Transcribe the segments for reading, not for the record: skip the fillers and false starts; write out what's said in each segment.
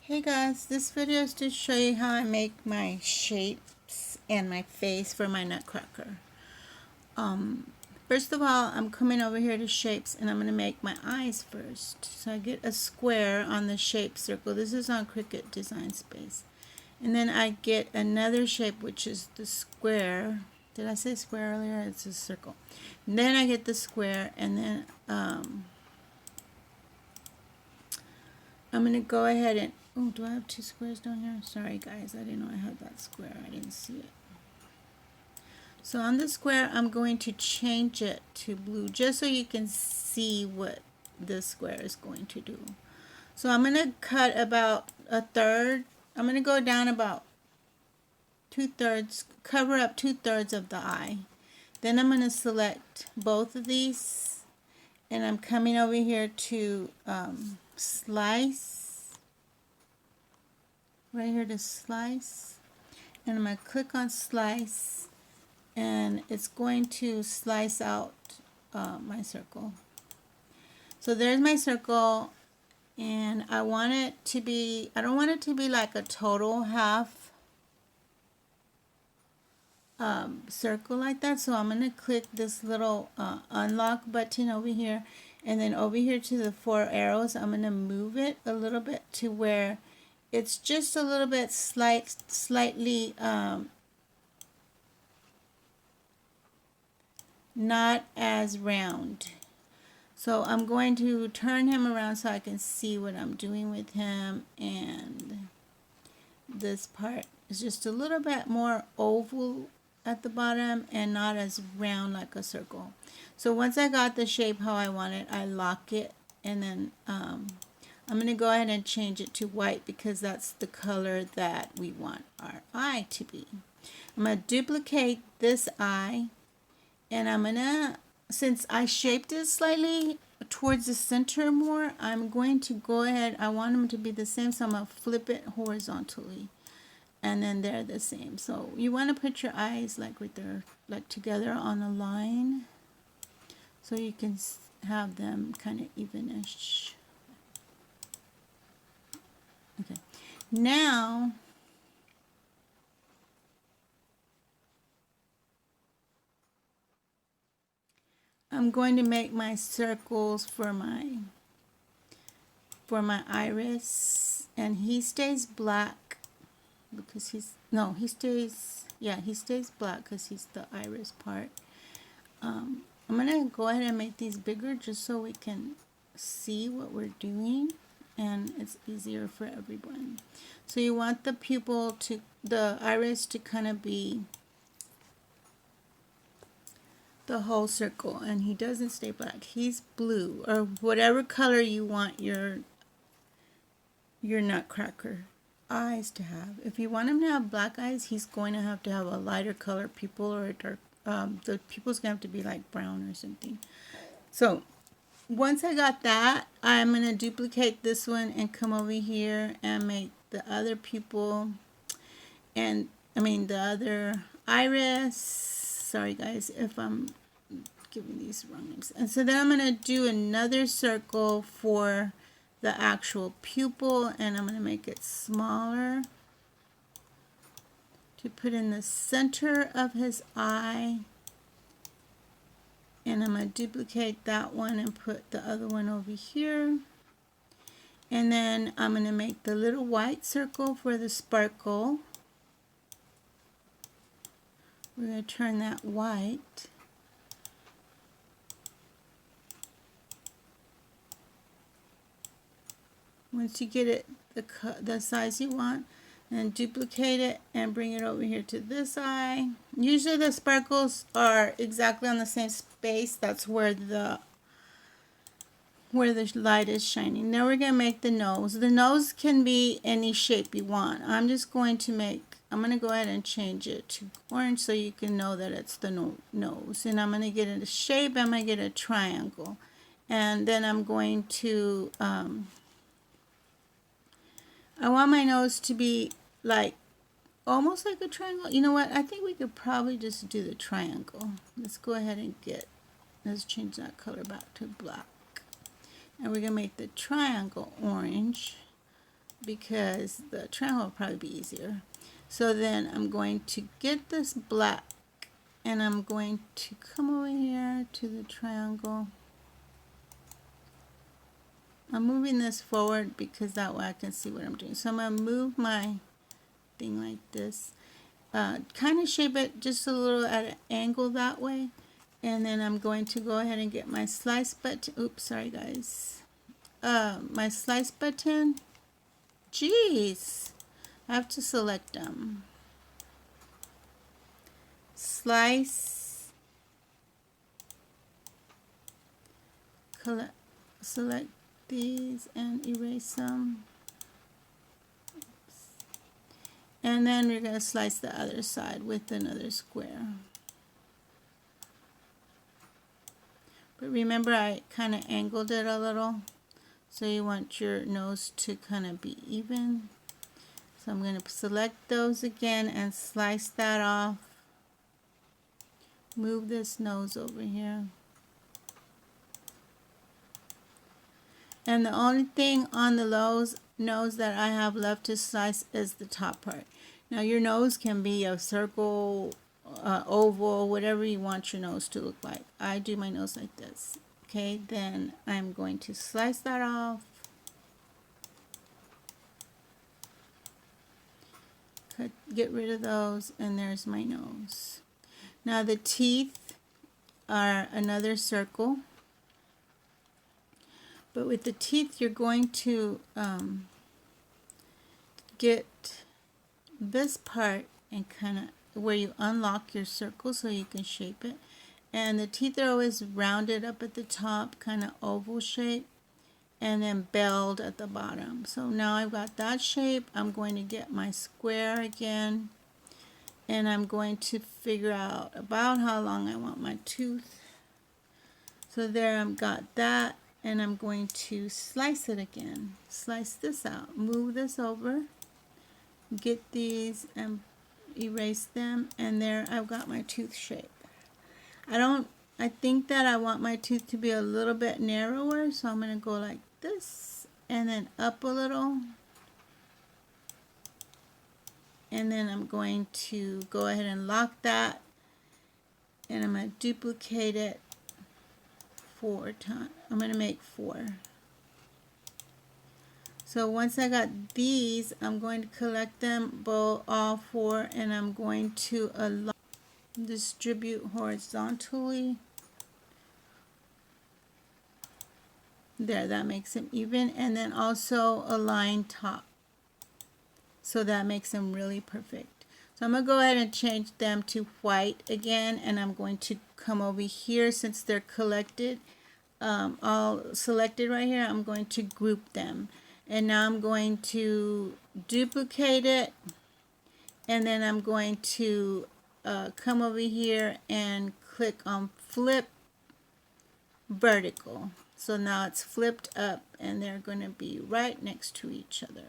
Hey guys, this video is to show you how I make my shapes and my face for my nutcracker. First of all, I'm coming over here to shapes and I'm going to make my eyes first. So I get a square on the shape circle. This is on Cricut Design Space. And then I get another shape, which is the square. Did I say square earlier? It's a circle. And then I get the square, and then I'm going to go ahead and, oh, do I have two squares down here? Sorry guys, I didn't know I had that square. I didn't see it. So on the square, I'm going to change it to blue just so you can see what this square is going to do. So I'm going to cut about a third. I'm going to go down about 2/3, cover up 2/3 of the eye. Then I'm going to select both of these, and I'm coming over here to slice, right here to slice, and I'm going to click on slice, and it's going to slice out my circle. So there's my circle, and I want it to be, I don't want it to be like a total half circle like that. So I'm going to click this little unlock button over here, and then over here to the 4 arrows, I'm going to move it a little bit to where it's just a little bit slightly not as round. So I'm going to turn him around so I can see what I'm doing with him, and this part is just a little bit more oval at the bottom and not as round like a circle. So once I got the shape how I want it, I lock it, and then I'm going to go ahead and change it to white because that's the color that we want our eye to be. I'm going to duplicate this eye, and I'm going to, since I shaped it slightly towards the center more, I'm going to go ahead, I want them to be the same, so I'm going to flip it horizontally, and then they're the same. So you want to put your eyes like right there, like together on a line, so you can have them kind of evenish. Okay, now I'm going to make my circles for my iris, and he stays black because he stays black because he's the iris part. I'm gonna go ahead and make these bigger just so we can see what we're doing, and it's easier for everyone. So you want the pupil to, the iris to kind of be the whole circle, and he doesn't stay black, he's blue, or whatever color you want your nutcracker eyes to have. If you want him to have black eyes, he's going to have a lighter color pupil, or a dark, the pupil's going to have to be like brown or something. So once I got that, I'm going to duplicate this one and come over here and make the other pupil, and the other iris. Sorry guys if I'm giving these wrong names. And so then I'm going to do another circle for the actual pupil, and I'm going to make it smaller to put in the center of his eye, and I'm going to duplicate that one and put the other one over here. And then I'm going to make the little white circle for the sparkle. We're going to turn that white. Once you get it the size you want, and duplicate it and bring it over here to this eye. Usually the sparkles are exactly on the same space. That's where the light is shining. Now we're going to make the nose. The nose can be any shape you want. I'm going to go ahead and change it to orange so you can know that it's the nose. And I'm going to get a shape. I'm going to get a triangle. And then I'm going to, I want my nose to be like, almost like a triangle. You know what? I think we could probably just do the triangle. Let's go ahead and let's change that color back to black. And we're going to make the triangle orange. because the triangle will probably be easier. So then I'm going to get this black and I'm going to come over here to the triangle. I'm moving this forward because that way I can see what I'm doing. So I'm going to move my thing like this. Kind of shape it just a little at an angle that way. And then I'm going to go ahead and get my slice button. Oops, sorry guys. My slice button. Jeez. I have to select them. Slice. Select these and erase them. Oops. And then we're going to slice the other side with another square. But remember, I kind of angled it a little. So you want your nose to kind of be even. So I'm going to select those again and slice that off. Move this nose over here. And the only thing on the nose that I have left to slice is the top part. Now your nose can be a circle, oval, whatever you want your nose to look like. I do my nose like this. Okay, then I'm going to slice that off. Get rid of those, and there's my nose. Now the teeth are another circle. But with the teeth, you're going to get this part and kind of where you unlock your circle so you can shape it. And the teeth are always rounded up at the top, kind of oval shape, and then belled at the bottom. So now I've got that shape. I'm going to get my square again, and I'm going to figure out about how long I want my tooth. So there I've got that. And I'm going to slice it again. Slice this out. Move this over. Get these and erase them. And there I've got my tooth shape. I think that I want my tooth to be a little bit narrower. So I'm going to go like this. And then up a little. And then I'm going to go ahead and lock that. And I'm going to duplicate it 4 times. I'm going to make 4. So once I got these, I'm going to collect them all 4, and I'm going to distribute horizontally. There, that makes them even, and then also align top. So that makes them really perfect. So I'm going to go ahead and change them to white again, and I'm going to come over here since they're collected. All selected right here, I'm going to group them. And now I'm going to duplicate it, and then I'm going to come over here and click on flip vertical. So now it's flipped up, and they're going to be right next to each other,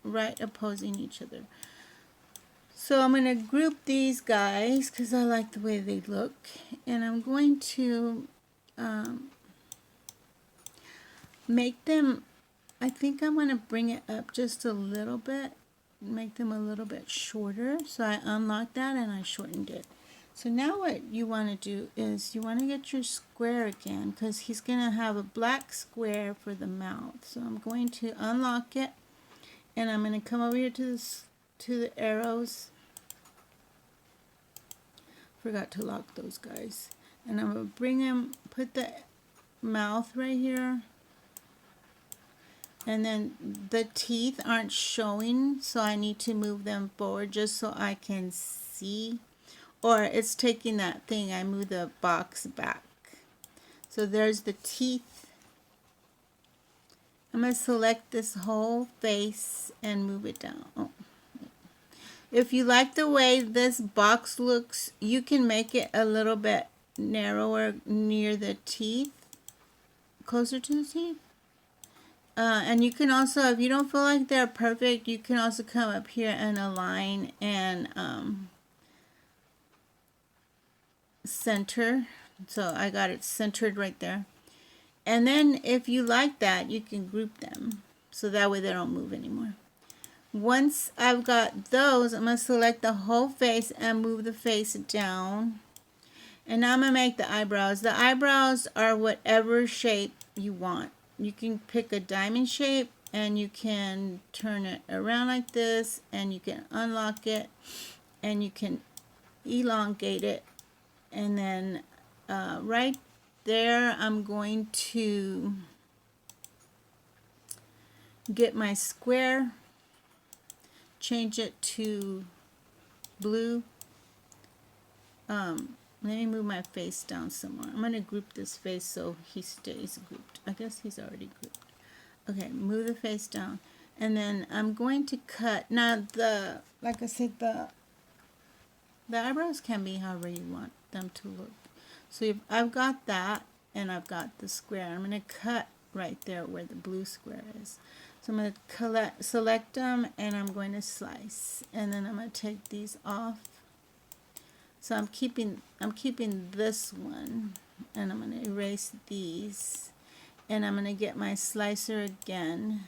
right opposing each other. So I'm going to group these guys because I like the way they look, and I'm going to make them, I think I'm going to bring it up just a little bit, make them a little bit shorter. So I unlocked that and I shortened it. So now what you want to do is you want to get your square again, because he's going to have a black square for the mouth. So I'm going to unlock it, and I'm going to come over here to the arrows. Forgot to lock those guys. And I'm going to bring him, put the mouth right here. And then the teeth aren't showing, so I need to move them forward just so I can see. Or it's taking that thing, I move the box back. So there's the teeth. I'm going to select this whole face and move it down. Oh. If you like the way this box looks, you can make it a little bit narrower near the teeth, closer to the teeth. And you can also, if you don't feel like they're perfect, you can also come up here and align and center. So I got it centered right there. And then if you like that, you can group them. so that way they don't move anymore. Once I've got those, I'm going to select the whole face and move the face down. And now I'm going to make the eyebrows. The eyebrows are whatever shape you want. You can pick a diamond shape and you can turn it around like this, and you can unlock it and you can elongate it. And then right there I'm going to get my square, change it to blue. Let me move my face down somewhere. I'm going to group this face so he stays grouped. I guess he's already grouped. Okay, move the face down. And then I'm going to cut. Now, like I said, the eyebrows can be however you want them to look. So if I've got that, and I've got the square, I'm going to cut right there where the blue square is. So I'm going to select them, and I'm going to slice. And then I'm going to take these off. So I'm keeping this one, and I'm going to erase these. And I'm going to get my slicer again,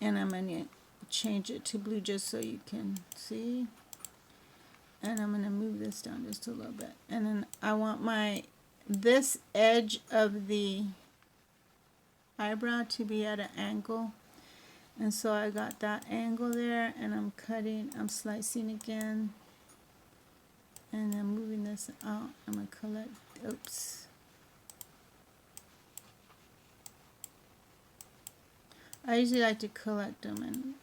and I'm going to change it to blue just so you can see. And I'm going to move this down just a little bit. And then I want this edge of the eyebrow to be at an angle. And so I got that angle there, and I'm slicing again. And I'm moving this out. I'm going to collect, oops. I usually like to collect them and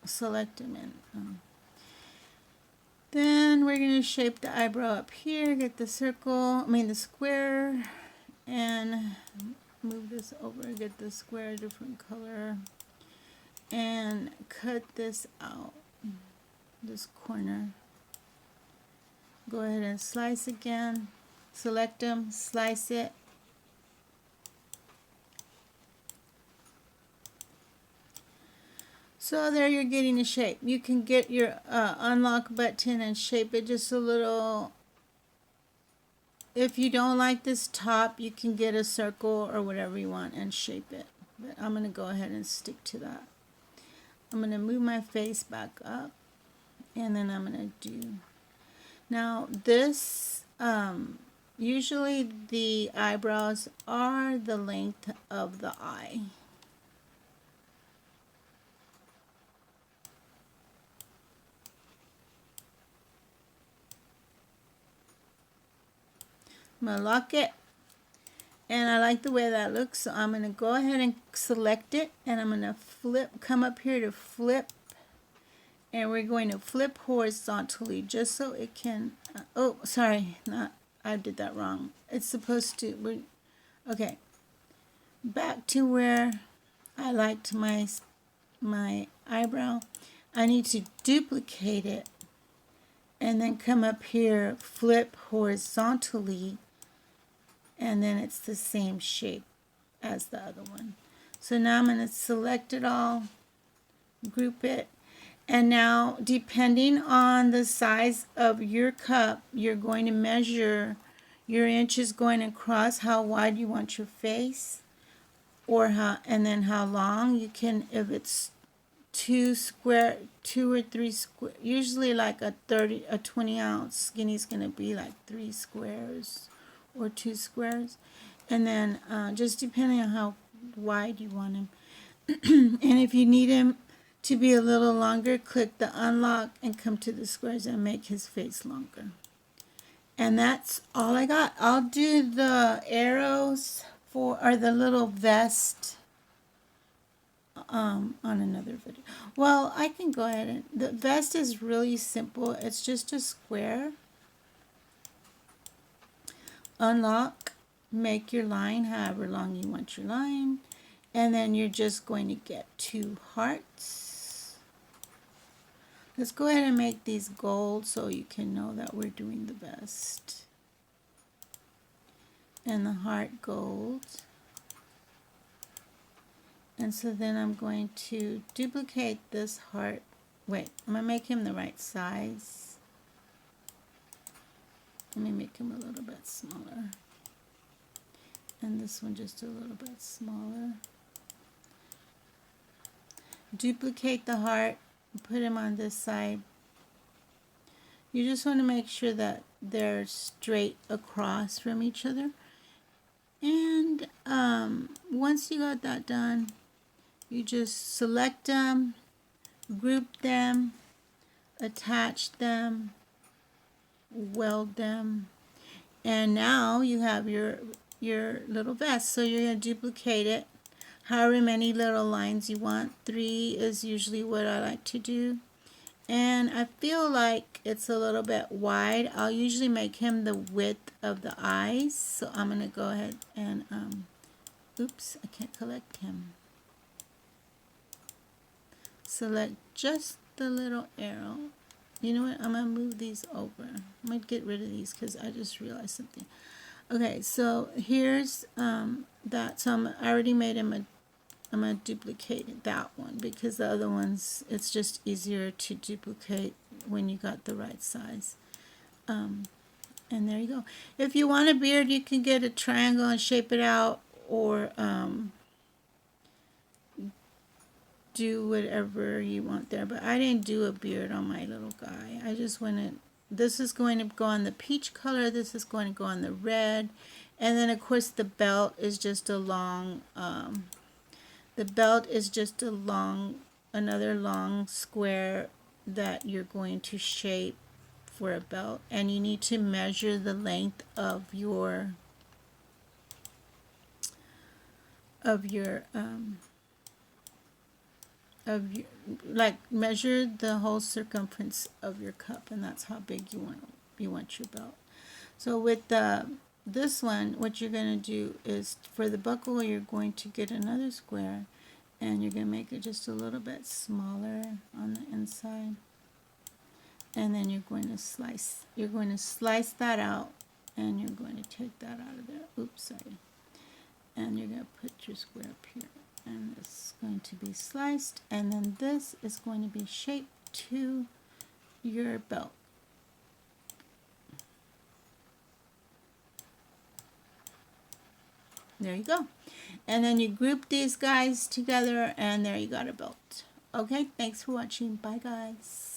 select them. And then we're going to shape the eyebrow up here, get the the square, and move this over, get the square a different color, and cut this out, this corner. Go ahead and slice again, select them, slice it. So there you're getting a shape. You can get your unlock button and shape it just a little. If you don't like this top, you can get a circle or whatever you want and shape it. But I'm going to go ahead and stick to that. I'm going to move my face back up, and then I'm going to do. Now this, usually the eyebrows are the length of the eye. I'm going to lock it, and I like the way that looks, so I'm going to go ahead and select it, and I'm going to come up here to flip, and we're going to flip horizontally just so it can, oh, sorry, I did that wrong. It's supposed to, okay, back to where I liked my eyebrow. I need to duplicate it, and then come up here, flip horizontally, and then it's the same shape as the other one. So now I'm going to select it all, group it, and now depending on the size of your cup, you're going to measure your inches going across, how wide you want your face, and then how long. You can, if it's 2 or 3 square, usually like a 20 ounce skinny is going to be like 3 squares or 2 squares, and then just depending on how wide you want them. And if you need him to be a little longer, click the unlock and come to the squares and make his face longer. And that's all I got. I'll do the arrows or the little vest on another video. Well, I can go ahead and the vest is really simple. It's just a square. Unlock, make your line however long you want your line, and then you're just going to get 2 hearts. Let's go ahead and make these gold so you can know that we're doing the vest. And the heart gold. And so then I'm going to duplicate this heart. Wait, I'm going to make him the right size. Let me make him a little bit smaller. And this one just a little bit smaller. duplicate the heart, put them on this side. You just want to make sure that they're straight across from each other. And once you got that done, you just select them, group them, attach them, weld them, and now you have your little vest. So you're going to duplicate it however many little lines you want. 3 is usually what I like to do. And I feel like it's a little bit wide. I'll usually make him the width of the eyes. So I'm going to go ahead and, oops, I can't collect him. Select just the little arrow. You know what? I'm going to move these over. I'm going to get rid of these because I just realized something. Okay, so here's that. So I already made him I'm going to duplicate that one because the other ones, it's just easier to duplicate when you got the right size. And there you go. If you want a beard, you can get a triangle and shape it out, or do whatever you want there. But I didn't do a beard on my little guy. I just wanted, this is going to go on the peach color, this is going to go on the red, and then of course the belt is just a long, another long square that you're going to shape for a belt, and you need to measure the length of your like measure the whole circumference of your cup, and that's how big you want your belt. So with this one, what you're going to do is for the buckle, you're going to get another square, and you're going to make it just a little bit smaller on the inside, and then you're going to slice that out, and you're going to take that out of there. Oops, sorry. And you're going to put your square up here, and this is going to be sliced, and then this is going to be shaped to your belt. There you go. And then you group these guys together, and there you got a belt. Okay, thanks for watching. Bye, guys.